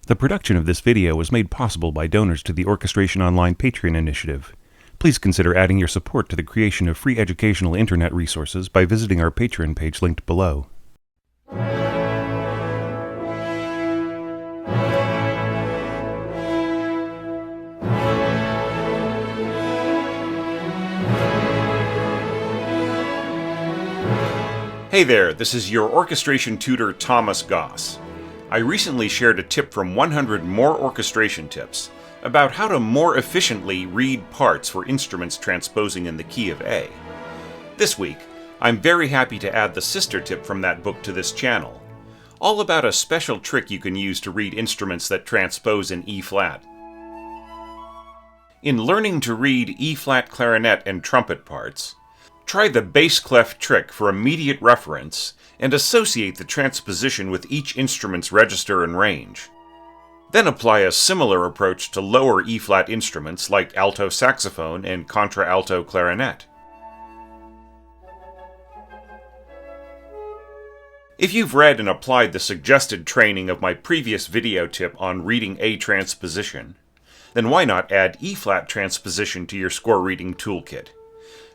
The production of this video was made possible by donors to the Orchestration Online Patreon initiative. Please consider adding your support to the creation of free educational internet resources by visiting our Patreon page linked below. Hey there, this is your orchestration tutor Thomas Goss. I recently shared a tip from 100 More Orchestration Tips about how to more efficiently read parts for instruments transposing in the key of A. This week, I'm very happy to add the sister tip from that book to this channel, all about a special trick you can use to read instruments that transpose in E-flat. In learning to read E-flat clarinet and trumpet parts, try the bass clef trick for immediate reference and associate the transposition with each instrument's register and range. Then apply a similar approach to lower E-flat instruments like alto saxophone and contralto clarinet. If you've read and applied the suggested training of my previous video tip on reading A transposition, then why not add E-flat transposition to your score reading toolkit?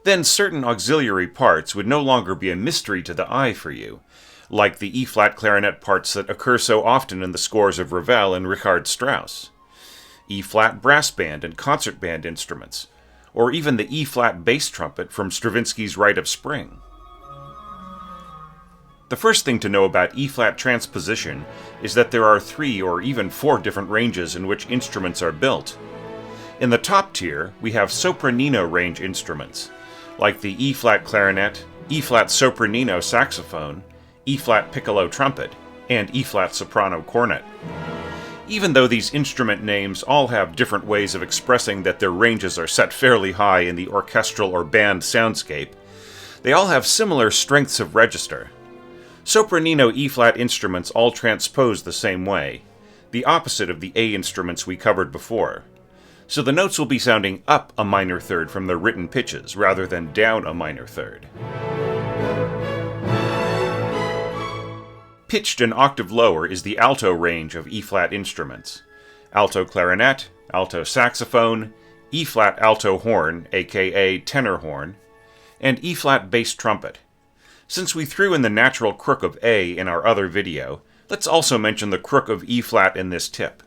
Then certain auxiliary parts would no longer be a mystery to the eye for you, like the E-flat clarinet parts that occur so often in the scores of Ravel and Richard Strauss, E-flat brass band and concert band instruments, or even the E-flat bass trumpet from Stravinsky's Rite of Spring. The first thing to know about E-flat transposition is that there are 3 or even 4 different ranges in which instruments are built. In the top tier, we have sopranino range instruments, like the E-flat clarinet, E-flat sopranino saxophone, E-flat piccolo trumpet, and E-flat soprano cornet. Even though these instrument names all have different ways of expressing that their ranges are set fairly high in the orchestral or band soundscape, they all have similar strengths of register. Sopranino E-flat instruments all transpose the same way, the opposite of the A instruments we covered before. So the notes will be sounding up a minor third from their written pitches, rather than down a minor third. Pitched an octave lower is the alto range of E-flat instruments: alto clarinet, alto saxophone, E-flat alto horn, aka tenor horn, and E-flat bass trumpet. Since we threw in the natural crook of A in our other video, let's also mention the crook of E-flat in this tip.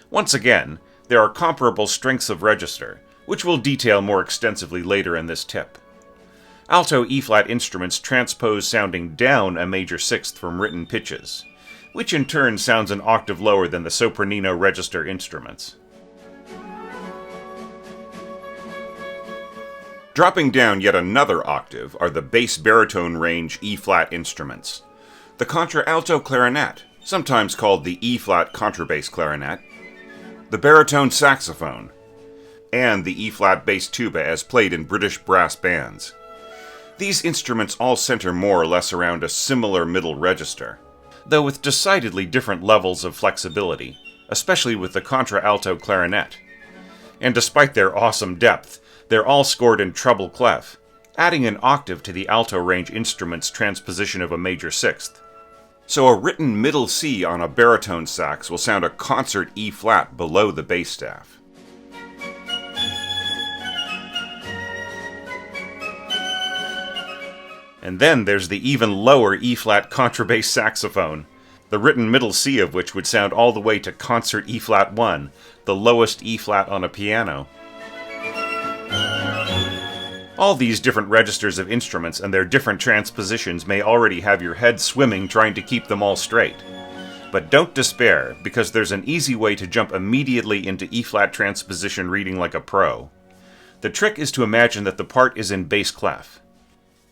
Once again, there are comparable strengths of register, which we'll detail more extensively later in this tip. Alto E-flat instruments transpose sounding down a major sixth from written pitches, which in turn sounds an octave lower than the sopranino register instruments. Dropping down yet another octave are the bass baritone range E-flat instruments: the contralto clarinet, sometimes called the E-flat contrabass clarinet, the baritone saxophone, and the E-flat bass tuba as played in British brass bands. These instruments all center more or less around a similar middle register, though with decidedly different levels of flexibility, especially with the contralto clarinet. And despite their awesome depth, they're all scored in treble clef, adding an octave to the alto range instrument's transposition of a major sixth. So a written middle C on a baritone sax will sound a concert E-flat below the bass staff. And then there's the even lower E-flat contrabass saxophone, the written middle C of which would sound all the way to concert E-flat 1, the lowest E-flat on a piano. All these different registers of instruments and their different transpositions may already have your head swimming trying to keep them all straight. But don't despair, because there's an easy way to jump immediately into E-flat transposition reading like a pro. The trick is to imagine that the part is in bass clef.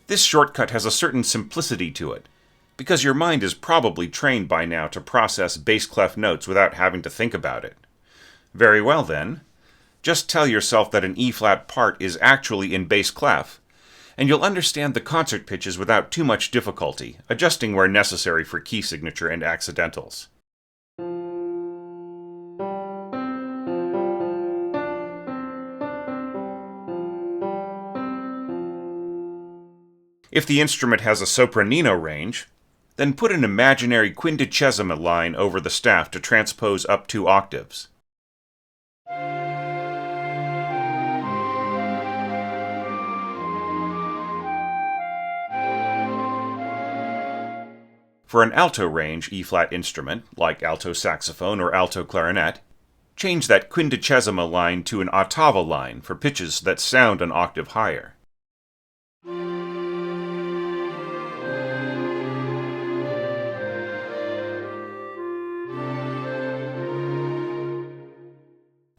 This shortcut has a certain simplicity to it, because your mind is probably trained by now to process bass clef notes without having to think about it. Very well then. Just tell yourself that an E-flat part is actually in bass clef, and you'll understand the concert pitches without too much difficulty, adjusting where necessary for key signature and accidentals. If the instrument has a sopranino range, Then put an imaginary quindecesima line over the staff to transpose up 2 octaves. For an alto range E-flat instrument, like alto saxophone or alto clarinet, change that quindecesima line to an ottava line for pitches that sound an octave higher.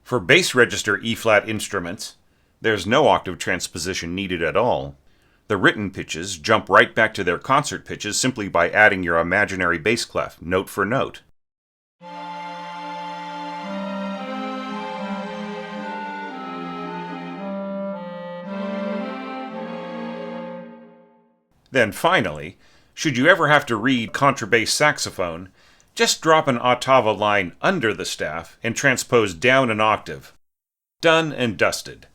For bass register E-flat instruments, there's no octave transposition needed at all. The written pitches jump right back to their concert pitches simply by adding your imaginary bass clef, note for note. Then finally, should you ever have to read contrabass saxophone, just drop an ottava line under the staff and transpose down an octave. Done and dusted.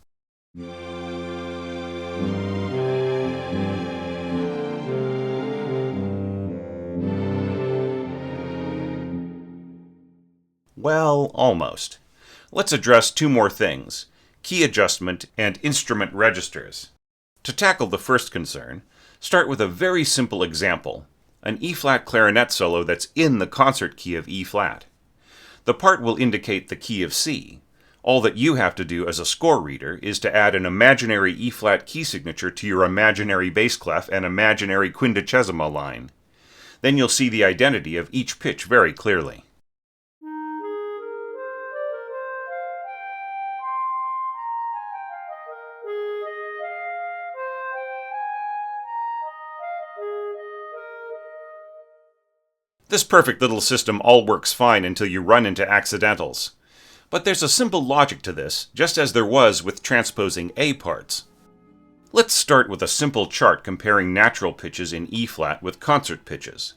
Well, almost. Let's address 2 more things: key adjustment and instrument registers. To tackle the first concern, start with a very simple example, an E-flat clarinet solo that's in the concert key of E-flat. The part will indicate the key of C. All that you have to do as a score reader is to add an imaginary E-flat key signature to your imaginary bass clef and imaginary quindecesima line. Then you'll see the identity of each pitch very clearly. This perfect little system all works fine until you run into accidentals. But there's a simple logic to this, just as there was with transposing A parts. Let's start with a simple chart comparing natural pitches in E-flat with concert pitches.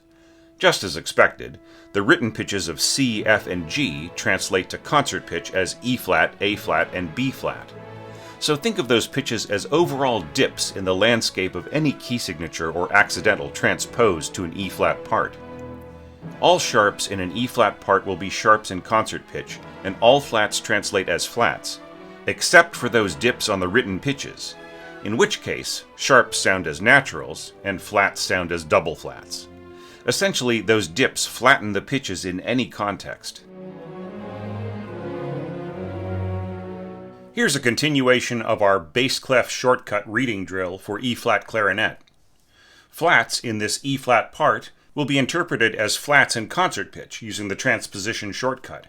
Just as expected, the written pitches of C, F, and G translate to concert pitch as E-flat, A-flat, and B-flat. So think of those pitches as overall dips in the landscape of any key signature or accidental transposed to an E-flat part. All sharps in an E-flat part will be sharps in concert pitch, and all flats translate as flats, except for those dips on the written pitches, in which case sharps sound as naturals and flats sound as double flats. Essentially, those dips flatten the pitches in any context. Here's a continuation of our bass clef shortcut reading drill for E-flat clarinet. Flats in this E-flat part will be interpreted as flats in concert pitch using the transposition shortcut,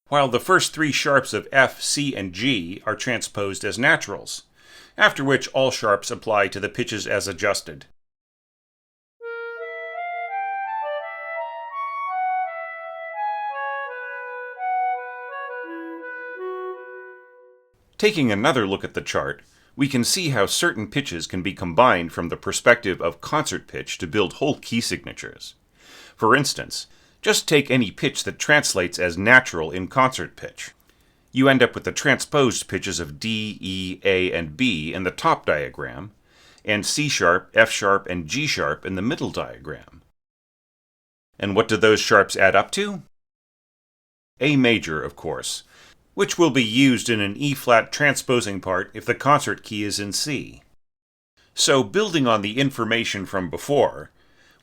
while the first 3 sharps of F, C, and G are transposed as naturals, after which all sharps apply to the pitches as adjusted. Taking another look at the chart, we can see how certain pitches can be combined from the perspective of concert pitch to build whole key signatures. For instance, just take any pitch that translates as natural in concert pitch. You end up with the transposed pitches of D, E, A, and B in the top diagram, and C sharp, F sharp, and G sharp in the middle diagram. And what do those sharps add up to? A major, of course, which will be used in an E-flat transposing part if the concert key is in C. So, building on the information from before,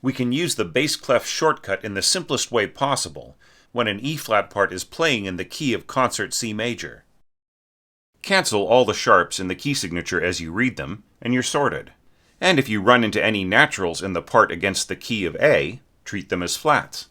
we can use the bass clef shortcut in the simplest way possible when an E-flat part is playing in the key of concert C major. Cancel all the sharps in the key signature as you read them, and you're sorted. And if you run into any naturals in the part against the key of A, treat them as flats.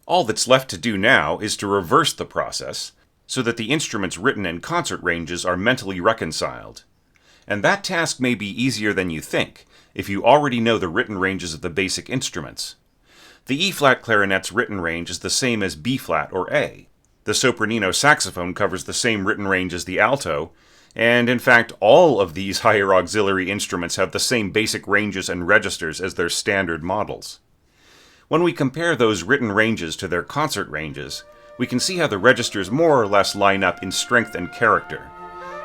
All that's left to do now is to reverse the process so that the instrument's written and concert ranges are mentally reconciled. And that task may be easier than you think if you already know the written ranges of the basic instruments. The E-flat clarinet's written range is the same as B-flat or A. The sopranino saxophone covers the same written range as the alto, and in fact all of these higher auxiliary instruments have the same basic ranges and registers as their standard models. When we compare those written ranges to their concert ranges, We can see how the registers more or less line up in strength and character,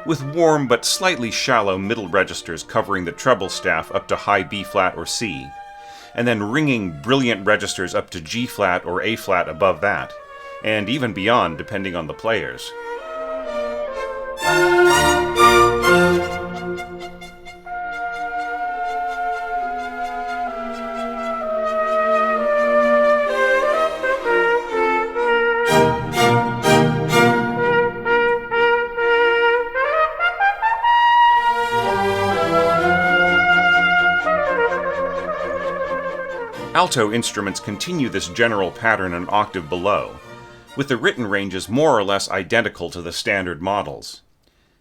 with warm but slightly shallow middle registers covering the treble staff up to high B-flat or C, and then ringing, brilliant registers up to G-flat or A-flat above that, and even beyond depending on the players. Alto instruments continue this general pattern an octave below, with the written ranges more or less identical to the standard models.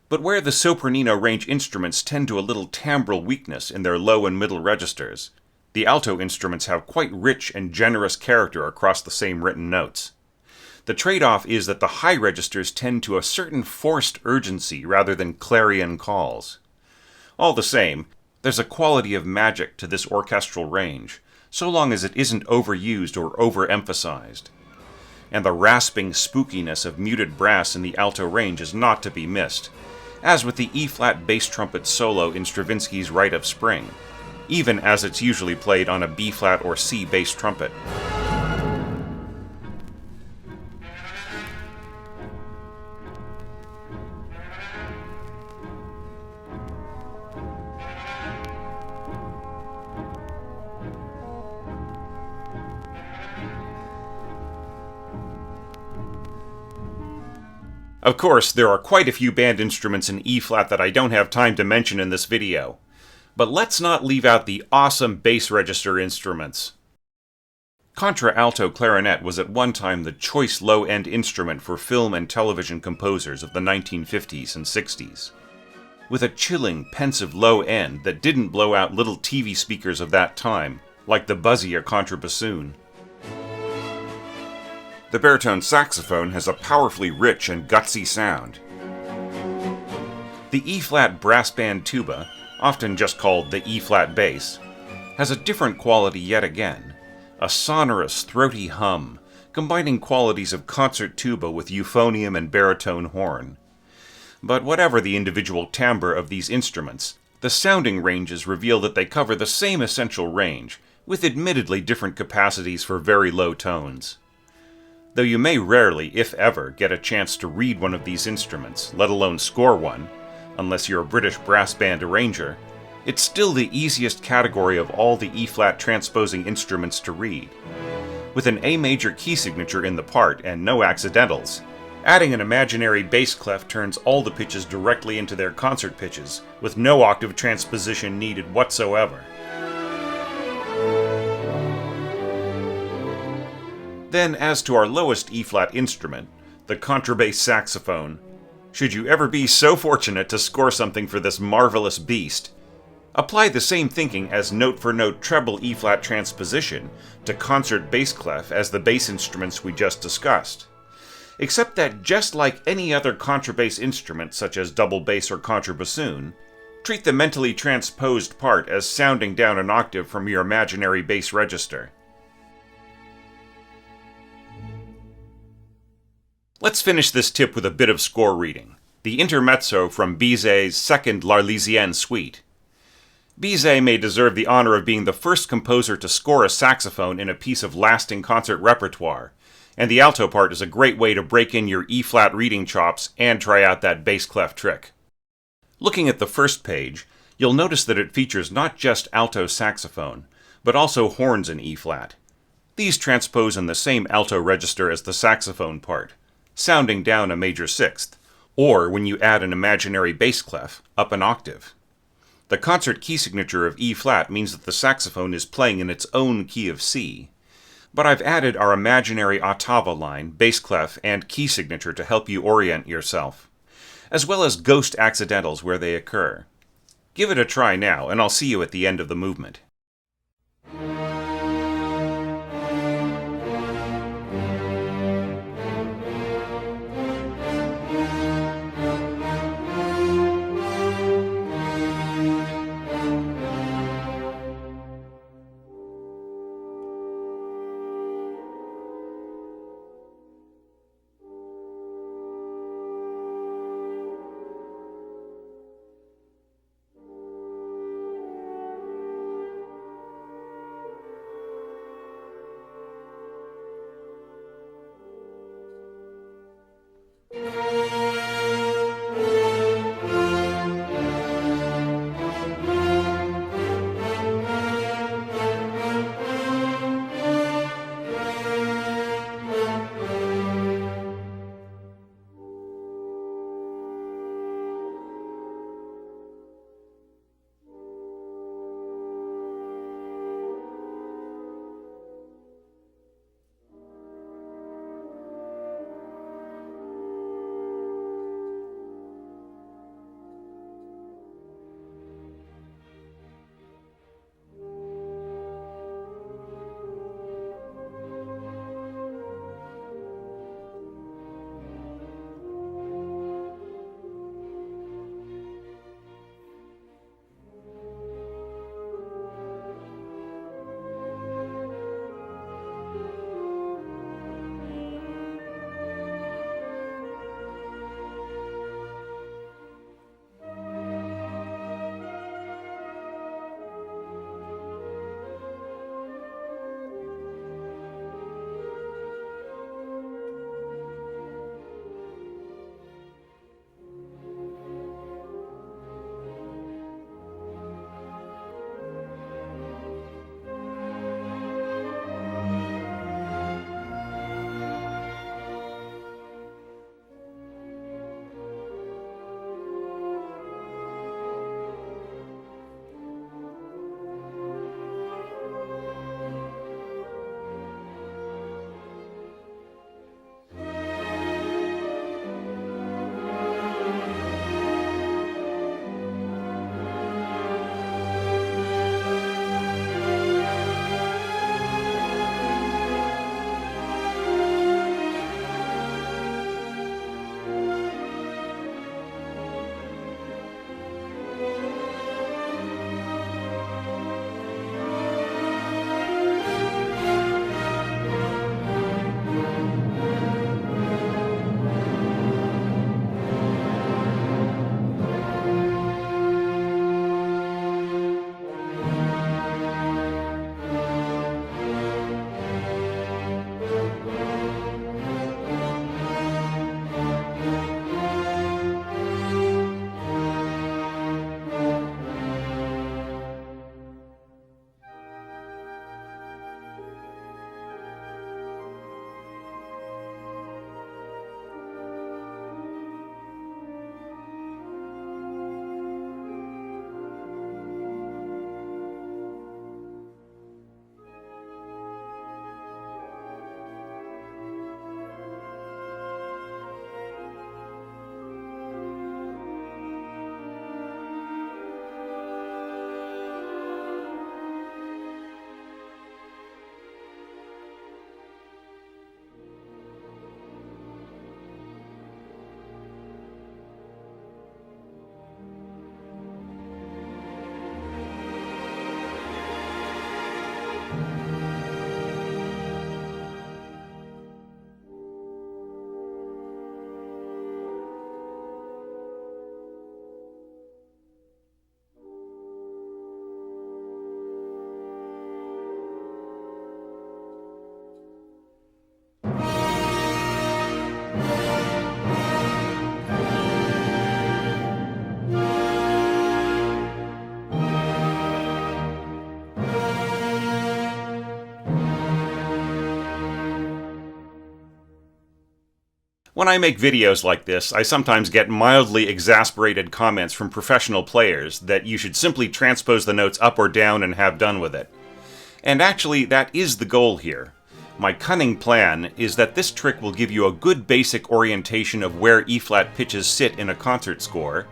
But where the sopranino range instruments tend to a little timbral weakness in their low and middle registers, the alto instruments have quite rich and generous character across the same written notes. The trade-off is that the high registers tend to a certain forced urgency rather than clarion calls. All the same, there's a quality of magic to this orchestral range, so long as it isn't overused or overemphasized. And the rasping spookiness of muted brass in the alto range is not to be missed, as with the E-flat bass trumpet solo in Stravinsky's Rite of Spring, even as it's usually played on a B-flat or C bass trumpet. Of course, there are quite a few band instruments in E-flat that I don't have time to mention in this video, but let's not leave out the awesome bass register instruments. Contralto clarinet was at one time the choice low-end instrument for film and television composers of the 1950s and 60s. With a chilling, pensive low end that didn't blow out little TV speakers of that time, like the buzzy or contrabassoon. The baritone saxophone has a powerfully rich and gutsy sound. The E-flat brass band tuba, often just called the E-flat bass, has a different quality yet again, a sonorous, throaty hum, combining qualities of concert tuba with euphonium and baritone horn. But whatever the individual timbre of these instruments, the sounding ranges reveal that they cover the same essential range, with admittedly different capacities for very low tones. Though you may rarely, if ever, get a chance to read one of these instruments, let alone score one, unless you're a British brass band arranger, it's still the easiest category of all the E-flat transposing instruments to read. With an A major key signature in the part and no accidentals, adding an imaginary bass clef turns all the pitches directly into their concert pitches, with no octave transposition needed whatsoever. Then, as to our lowest E-flat instrument, the contrabass saxophone, should you ever be so fortunate to score something for this marvelous beast, apply the same thinking as note-for-note treble E-flat transposition to concert bass clef as the bass instruments we just discussed. Except that just like any other contrabass instrument such as double bass or contrabassoon, treat the mentally transposed part as sounding down an octave from your imaginary bass register. Let's finish this tip with a bit of score reading, the intermezzo from Bizet's second L'Arlésienne suite. Bizet may deserve the honor of being the first composer to score a saxophone in a piece of lasting concert repertoire, and the alto part is a great way to break in your E-flat reading chops and try out that bass clef trick. Looking at the first page, you'll notice that it features not just alto saxophone, but also horns in E-flat. These transpose in the same alto register as the saxophone part, sounding down a major sixth, or when you add an imaginary bass clef, up an octave. The concert key signature of E-flat means that the saxophone is playing in its own key of C, but I've added our imaginary ottava line, bass clef, and key signature to help you orient yourself, as well as ghost accidentals where they occur. Give it a try now, and I'll see you at the end of the movement. When I make videos like this, I sometimes get mildly exasperated comments from professional players that you should simply transpose the notes up or down and have done with it. And actually, that is the goal here. My cunning plan is that this trick will give you a good basic orientation of where E-flat pitches sit in a concert score,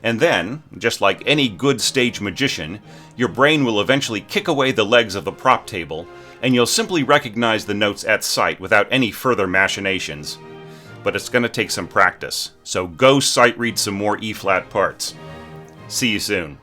and then, just like any good stage magician, your brain will eventually kick away the legs of the prop table, and you'll simply recognize the notes at sight without any further machinations. But it's going to take some practice, so go sight read some more E-flat parts. See you soon.